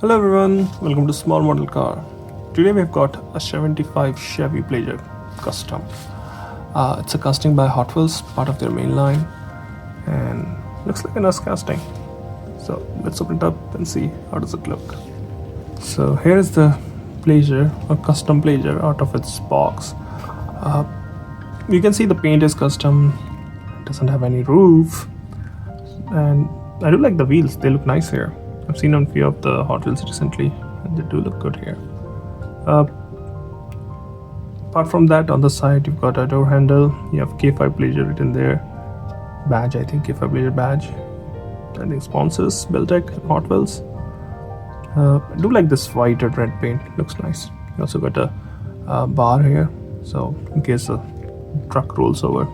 Hello everyone, welcome to Small Model Car. Today we've got a 75 Chevy Blazer custom. It's a casting by Hotwheels, part of their main line, and looks like a nice casting. So let's open it up and see how does it look. So here is the Blazer, a custom Blazer out of its box. You can see the paint is custom, it doesn't have any roof, and I do like the wheels, they look nice here. I've seen on a few of the Hot Wheels recently and they do look good here. Apart from that, on the side you've got a door handle, you have K5 Blazer written there, badge, I think K5 Blazer badge, I think sponsors Beltec and Hot Wheels. I do like this white and red paint, looks nice. You also got a bar here, so in case the truck rolls over,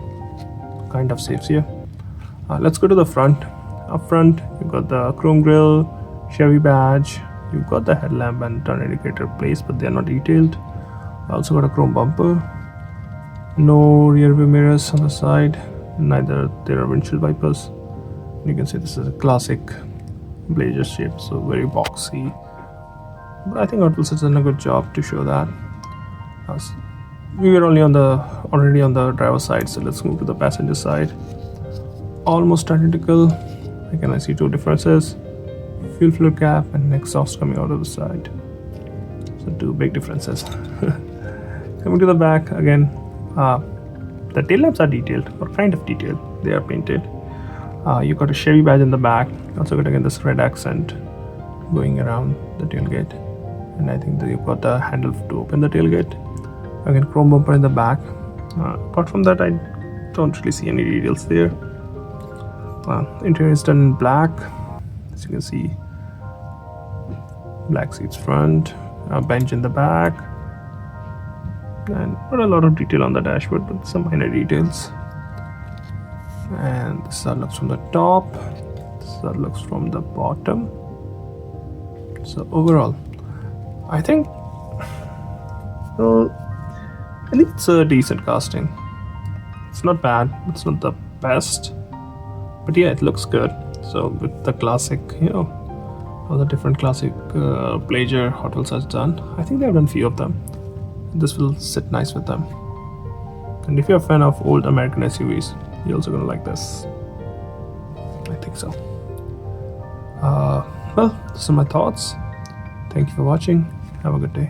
kind of saves you. Let's go to the front. Up front you've got the chrome grille, Chevy badge, you've got the headlamp and turn indicator placed, but they are not detailed. Also got a chrome bumper, no rear view mirrors on the side, neither there are windshield wipers. You can see this is a classic Blazer shape, so very boxy, but I think Hot Wheels has done a good job to show that. We were already on the driver's side, so let's move to the passenger side. Almost identical. Again, I see two differences: fuel fluid cap and exhaust coming out of the side. So two big differences. Coming to the back again, the tail lamps are detailed, or kind of detailed. They are painted. You got a Chevy badge in the back. Also got again this red accent going around the tailgate, and I think that you've got the handle to open the tailgate. Again, chrome bumper in the back. Apart from that, I don't really see any details there. Interior is done in black, as you can see. Black seats front, a bench in the back, and not a lot of detail on the dashboard, but some minor details. And this looks from the top, this looks from the bottom. So overall, I think it's a decent casting. It's not bad, it's not the best, but yeah, it looks good. So with the classic, all the different classic Blazer Hot Wheels has done, I think they have done few of them. This will sit nice with them. And if you're a fan of old American SUVs, you're also gonna like this. I think so. Well, these are my thoughts. Thank you for watching. Have a good day.